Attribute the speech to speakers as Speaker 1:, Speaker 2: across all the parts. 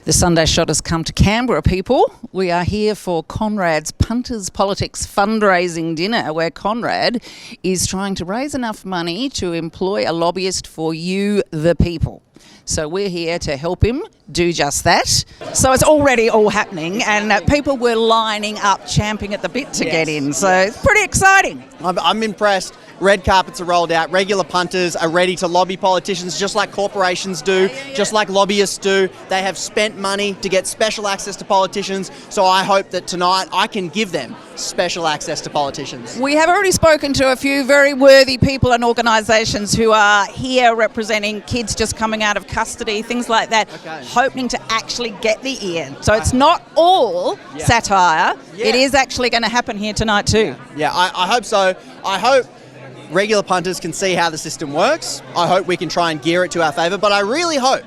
Speaker 1: The Sunday shot has come to Canberra, people. We are here for Conrad's Punters Politics fundraising dinner, where Conrad is trying to raise enough money to employ a lobbyist for you, the people. So we're here to help him do just that. So it's already all happening, and people were lining up, champing at the bit to get in. So it's pretty exciting.
Speaker 2: I'm impressed. Red carpets are rolled out. Regular punters are ready to lobby politicians just like corporations do, just like lobbyists do. They have spent money to get special access to politicians. So I hope that tonight I can give them special access to politicians.
Speaker 1: We have already spoken to a few very worthy people and organisations who are here representing kids just coming out of custody, things like that, hoping to actually get the ear. So it's not all satire. It is actually going to happen here tonight too.
Speaker 2: Yeah, I hope so. I hope regular punters can see how the system works. I hope we can try and gear it to our favour, but I really hope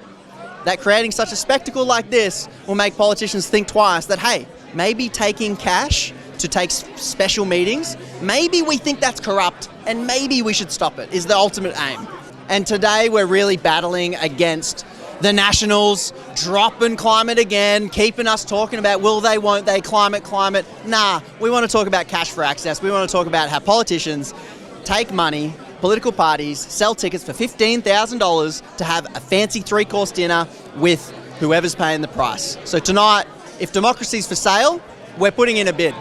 Speaker 2: that creating such a spectacle like this will make politicians think twice that, hey, maybe taking cash to take special meetings, maybe we think that's corrupt and maybe we should stop it, is the ultimate aim. And today we're really battling against the Nationals dropping climate again, keeping us talking about will they, won't they, climate. Nah, we want to talk about cash for access. We want to talk about how politicians take money, political parties sell tickets for $15,000 to have a fancy three-course dinner with whoever's paying the price. So tonight, if democracy's for sale, we're putting in a bid.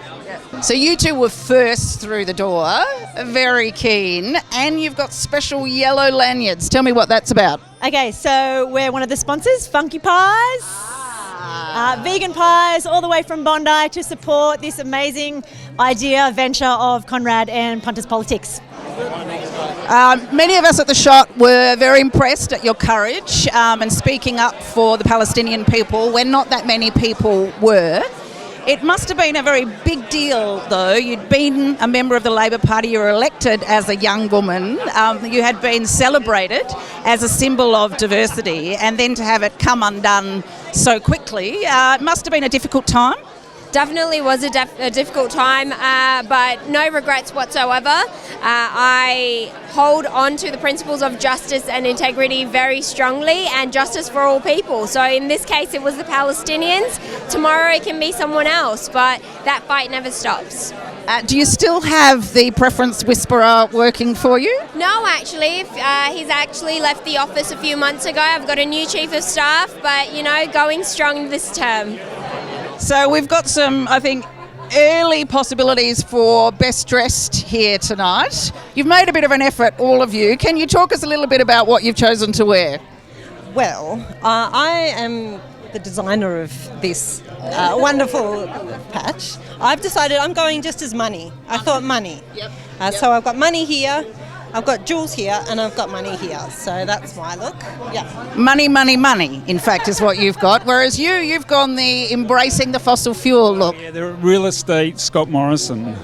Speaker 1: So you two were first through the door, very keen, and you've got special yellow lanyards. Tell me what that's about.
Speaker 3: Okay, so we're one of the sponsors, Funky Pies. Vegan pies all the way from Bondi to support this amazing idea, venture of Conrad and Punters Politics.
Speaker 1: Many of us at the shot were very impressed at your courage and speaking up for the Palestinian people when not that many people were. It must have been a very big deal, though. You'd been a member of the Labor Party, you were elected as a young woman, you had been celebrated as a symbol of diversity, and then to have it come undone so quickly, it must have been a difficult time.
Speaker 4: Definitely was a difficult time, but no regrets whatsoever. I hold on to the principles of justice and integrity very strongly, and justice for all people. So in this case, it was the Palestinians. Tomorrow it can be someone else, but that fight never stops.
Speaker 1: Do you still have the preference whisperer working for you?
Speaker 4: No, actually. He's actually left the office a few months ago. I've got a new chief of staff, but, going strong this term.
Speaker 1: So we've got some, I think, early possibilities for best dressed here tonight. You've made a bit of an effort, all of you. Can you talk us a little bit about what you've chosen to wear?
Speaker 5: Well, I am the designer of this wonderful patch. I've decided I'm going just as money. I thought money. So I've got money here, I've got jewels here, and I've got money here. So that's my look.
Speaker 1: Money, in fact, is what you've got. Whereas you've gone the embracing the fossil fuel look.
Speaker 6: Yeah, the real estate Scott Morrison.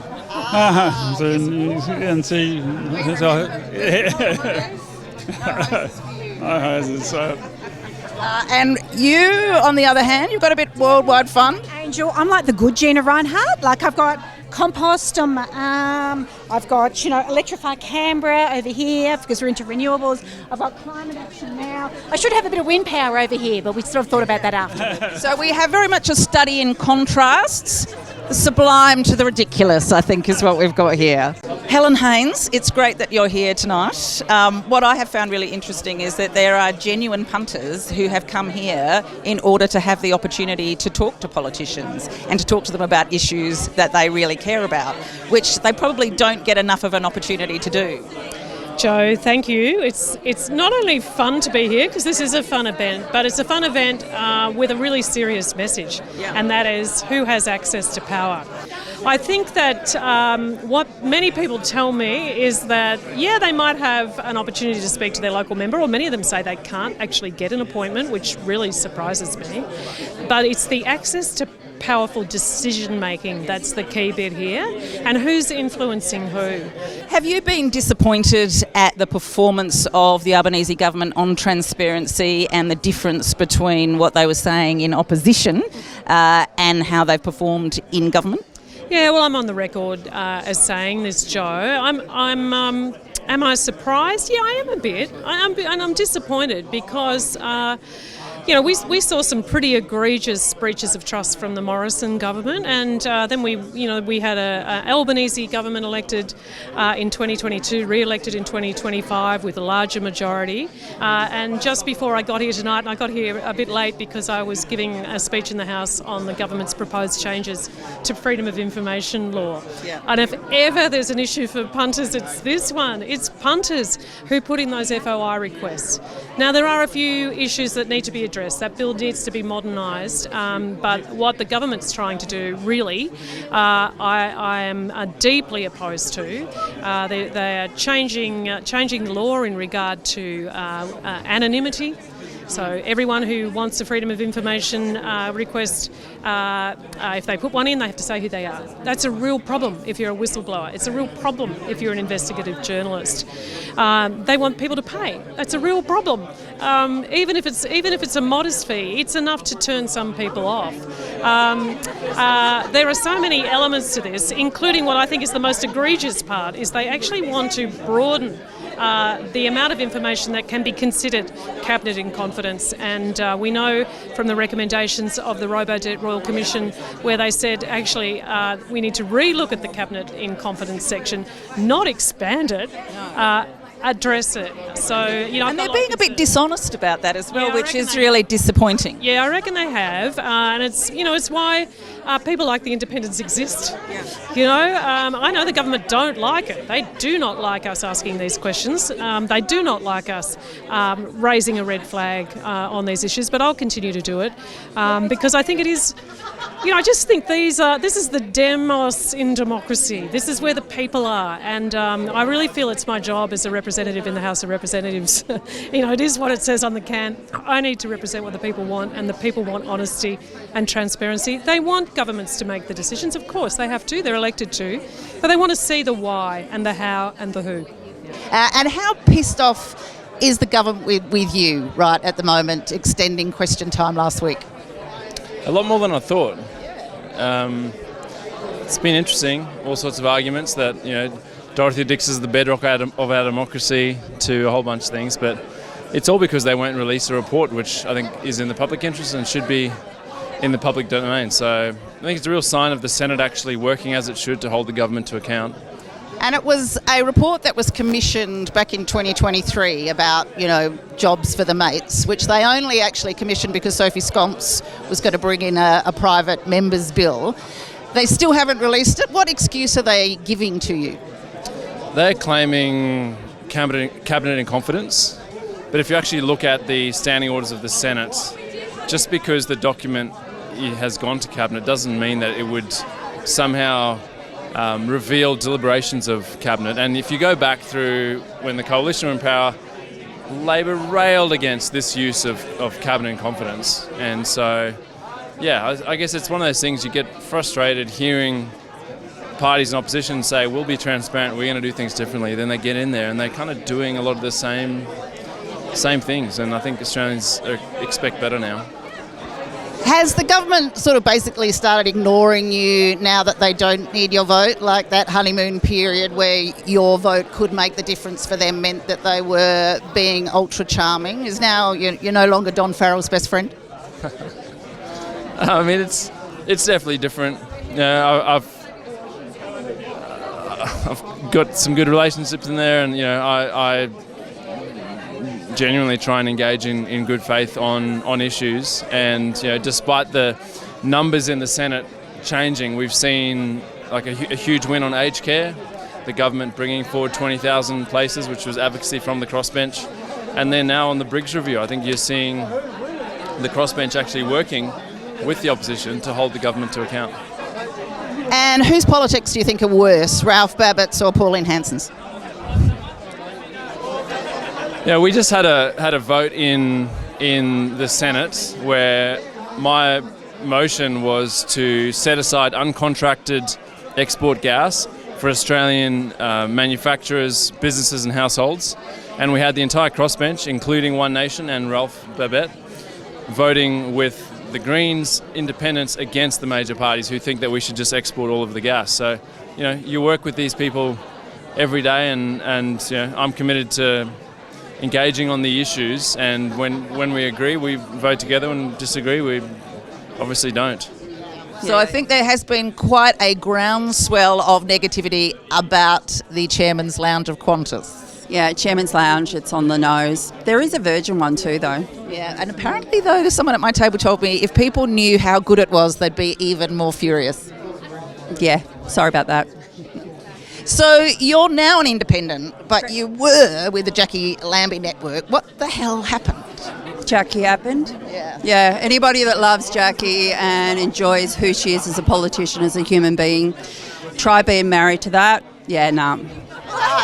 Speaker 1: And you, on the other hand, you've got a bit worldwide fun.
Speaker 7: Angel, I'm like the good Gina Reinhardt. Like I've got compost on my arm. I've got, electrify Canberra over here because we're into renewables. I've got climate action now. I should have a bit of wind power over here, but we sort of thought about that after.
Speaker 1: So we have very much a study in contrasts. The sublime to the ridiculous, I think, is what we've got here. Helen Haynes, it's great that you're here tonight. What I have found really interesting is that there are genuine punters who have come here in order to have the opportunity to talk to politicians and to talk to them about issues that they really care about, which they probably don't get enough of an opportunity to do.
Speaker 8: Joe, thank you. It's not only fun to be here, because this is a fun event, but it's a fun event with a really serious message, and that is who has access to power. I think that what many people tell me is that, they might have an opportunity to speak to their local member, or many of them say they can't actually get an appointment, which really surprises me. But it's the access to powerful decision making that's the key bit here, and who's influencing who.
Speaker 1: Have you been disappointed at the performance of the Albanese government on transparency and the difference between what they were saying in opposition and how they've performed in government?
Speaker 8: Yeah, well, I'm on the record as saying this, Joe. Am I surprised? Yeah, I am a bit. And I'm disappointed because we saw some pretty egregious breaches of trust from the Morrison government, and then we had a Albanese government elected in 2022, re-elected in 2025 with a larger majority. And just before I got here tonight, and I got here a bit late because I was giving a speech in the House on the government's proposed changes to freedom of information law.
Speaker 1: Yeah.
Speaker 8: And if ever there's an issue for punters, it's this one. It's punters who put in those FOI requests. Now, there are a few issues that need to be addressed. That bill needs to be modernised, but what the government's trying to do, really, I am deeply opposed to. They are changing the law in regard to anonymity. So everyone who wants a freedom of information request, if they put one in, they have to say who they are. That's a real problem if you're a whistleblower. It's a real problem if you're an investigative journalist. They want people to pay. That's a real problem. Even if it's a modest fee, it's enough to turn some people off. There are so many elements to this, including what I think is the most egregious part, is they actually want to broaden the amount of information that can be considered cabinet in confidence. And we know from the recommendations of the Robodebt Royal Commission, where they said actually we need to re-look at the cabinet in confidence section, not expand it. Address it. So,
Speaker 1: and they're being a bit dishonest about that as well,
Speaker 8: Yeah,
Speaker 1: which is really disappointing.
Speaker 8: Yeah, I reckon they have, and it's why people like the independents exist. Yeah. I know the government don't like it. They do not like us asking these questions. They do not like us raising a red flag on these issues, but I'll continue to do it because I think it is. I just think this is the demos in democracy. This is where the people are, and I really feel it's my job as a representative in the House of Representatives. It is what it says on the can. I need to represent what the people want, and the people want honesty and transparency. They want governments to make the decisions. Of course, they have to. They're elected to, but they want to see the why and the how and the who.
Speaker 1: And how pissed off is the government with you right at the moment, extending question time last week?
Speaker 9: A lot more than I thought. It's been interesting, all sorts of arguments that, Dorothy Dix is the bedrock of our democracy to a whole bunch of things, but it's all because they won't release a report, which I think is in the public interest and should be in the public domain. So I think it's a real sign of the Senate actually working as it should to hold the government to account.
Speaker 1: And it was a report that was commissioned back in 2023 about, jobs for the mates, which they only actually commissioned because Sophie Scomps was going to bring in a private member's bill. They still haven't released it. What excuse are they giving to you?
Speaker 9: They're claiming cabinet in confidence, but if you actually look at the standing orders of the Senate, just because the document has gone to cabinet doesn't mean that it would somehow reveal deliberations of cabinet. And if you go back through when the coalition were in power, Labor railed against this use of cabinet in confidence. And so, I guess it's one of those things you get frustrated hearing parties in opposition say, we'll be transparent, we're going to do things differently. Then they get in there and they're kind of doing a lot of the same things. And I think Australians expect better now.
Speaker 1: Has the government sort of basically started ignoring you now that they don't need your vote? Like that honeymoon period where your vote could make the difference for them meant that they were being ultra charming? Is now you're no longer Don Farrell's best friend?
Speaker 9: I mean, it's definitely different. I've got some good relationships in there, and I genuinely try and engage in good faith on issues. And despite the numbers in the Senate changing, we've seen like a huge win on aged care. The government bringing forward 20,000 places, which was advocacy from the crossbench. And then now on the Briggs review, I think you're seeing the crossbench actually working with the opposition to hold the government to account.
Speaker 1: And whose politics do you think are worse, Ralph Babbitt's or Pauline Hanson's?
Speaker 9: Yeah, we just had a vote in the Senate where my motion was to set aside uncontracted export gas for Australian manufacturers, businesses and households. And we had the entire crossbench, including One Nation and Ralph Babbitt, voting with the Greens, independents against the major parties who think that we should just export all of the gas. So, you work with these people every day and I'm committed to engaging on the issues, and when we agree, we vote together, and disagree, we obviously don't.
Speaker 1: So I think there has been quite a groundswell of negativity about the Chairman's Lounge of Qantas.
Speaker 10: Yeah, Chairman's Lounge, it's on the nose. There is a Virgin one too, though.
Speaker 1: Yeah, and apparently, though, someone at my table told me if people knew how good it was, they'd be even more furious.
Speaker 10: Yeah, sorry about that.
Speaker 1: So you're now an independent, but you were with the Jackie Lambie Network. What the hell happened?
Speaker 10: Jackie happened. Yeah, anybody that loves Jackie and enjoys who she is as a politician, as a human being, try being married to that. Yeah, nah.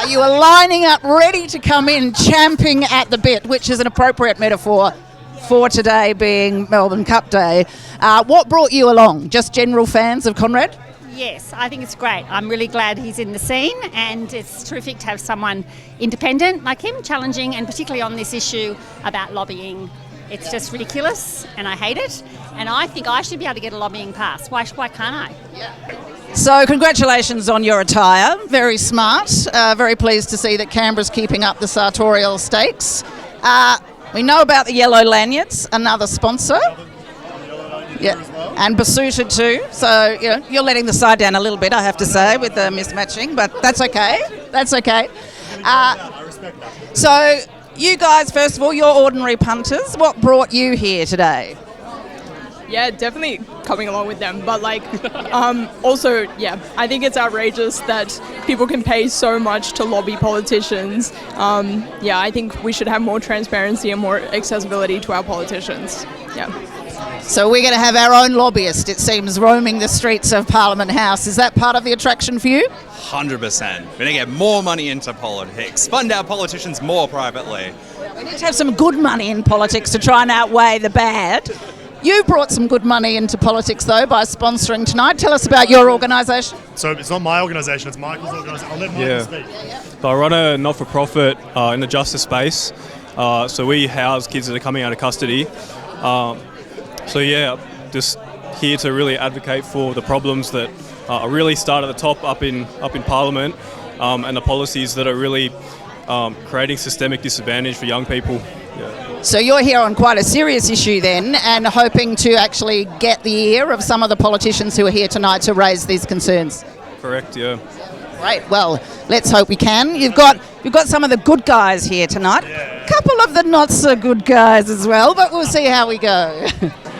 Speaker 1: You were lining up ready to come in, champing at the bit, which is an appropriate metaphor for today being Melbourne Cup Day. What brought you along? Just general fans of Conrad?
Speaker 7: Yes, I think it's great. I'm really glad he's in the scene, and it's terrific to have someone independent like him challenging, and particularly on this issue about lobbying. It's just ridiculous, and I hate it, and I think I should be able to get a lobbying pass. Why can't I?
Speaker 1: So congratulations on your attire. Very smart. Very pleased to see that Canberra's keeping up the sartorial stakes. We know about the yellow lanyards, another sponsor. Yeah, and Basuta too. So you're letting the side down a little bit, I have to say, with the mismatching, but that's okay. That's okay. So you guys, first of all, you're ordinary punters. What brought you here today?
Speaker 11: Yeah, definitely coming along with them. But also, yeah, I think it's outrageous that people can pay so much to lobby politicians. I think we should have more transparency and more accessibility to our politicians. Yeah.
Speaker 1: So we're going to have our own lobbyist, it seems, roaming the streets of Parliament House. Is that part of the attraction for you?
Speaker 12: 100%. We're going to get more money into politics, fund our politicians more privately.
Speaker 1: We need to have some good money in politics to try and outweigh the bad. You brought some good money into politics, though, by sponsoring tonight. Tell us about your organisation.
Speaker 13: So it's not my organisation, it's Michael's organisation. I'll let Michael speak.
Speaker 14: So I run a not-for-profit in the justice space. So we house kids that are coming out of custody. Just here to really advocate for the problems that really start at the top up in Parliament, and the policies that are really creating systemic disadvantage for young people. Yeah.
Speaker 1: So you're here on quite a serious issue then, and hoping to actually get the ear of some of the politicians who are here tonight to raise these concerns.
Speaker 14: Correct, yeah.
Speaker 1: Great. Well, let's hope we can. You've got some of the good guys here tonight. A couple of the not so good guys as well, but we'll see how we go.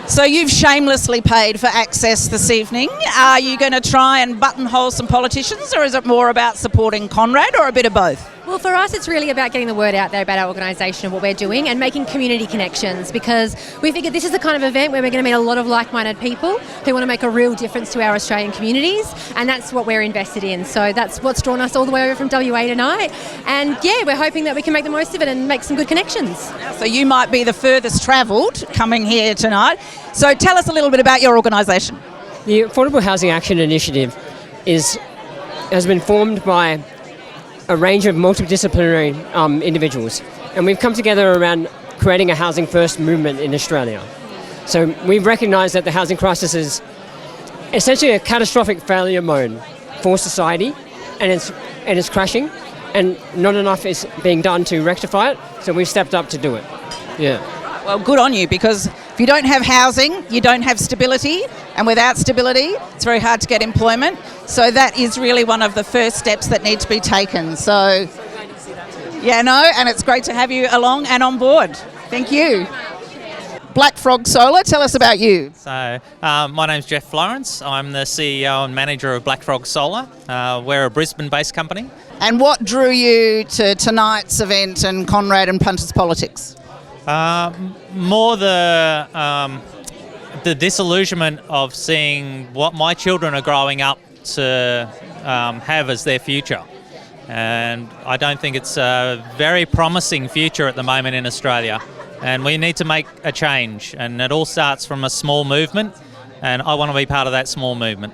Speaker 1: So you've shamelessly paid for access this evening. Are you going to try and buttonhole some politicians, or is it more about supporting Conrad, or a bit of both?
Speaker 15: Well, for us, it's really about getting the word out there about our organisation and what we're doing, and making community connections, because we figured this is the kind of event where we're going to meet a lot of like-minded people who want to make a real difference to our Australian communities, and that's what we're invested in. So that's what's drawn us all the way over from WA tonight, and yeah, we're hoping that we can make the most of it and make some good connections.
Speaker 1: So you might be the furthest travelled coming here tonight. So tell us a little bit about your organisation.
Speaker 16: The Affordable Housing Action Initiative has been formed by a range of multidisciplinary individuals, and we've come together around creating a housing first movement in Australia. So we've recognised that the housing crisis is essentially a catastrophic failure mode for society, and it's crashing, and not enough is being done to rectify it, so we've stepped up to do it. Yeah.
Speaker 1: Well, good on you, because if you don't have housing, you don't have stability, and without stability, it's very hard to get employment. So that is really one of the first steps that need to be taken. So, and it's great to have you along and on board. Thank you. Black Frog Solar, tell us about you.
Speaker 17: So, my name's Jeff Florence. I'm the CEO and manager of Black Frog Solar. We're a Brisbane-based company.
Speaker 1: And what drew you to tonight's event and Conrad and Punters Politics?
Speaker 17: More the disillusionment of seeing what my children are growing up to have as their future. And I don't think it's a very promising future at the moment in Australia. And we need to make a change. And it all starts from a small movement. And I want to be part of that small movement.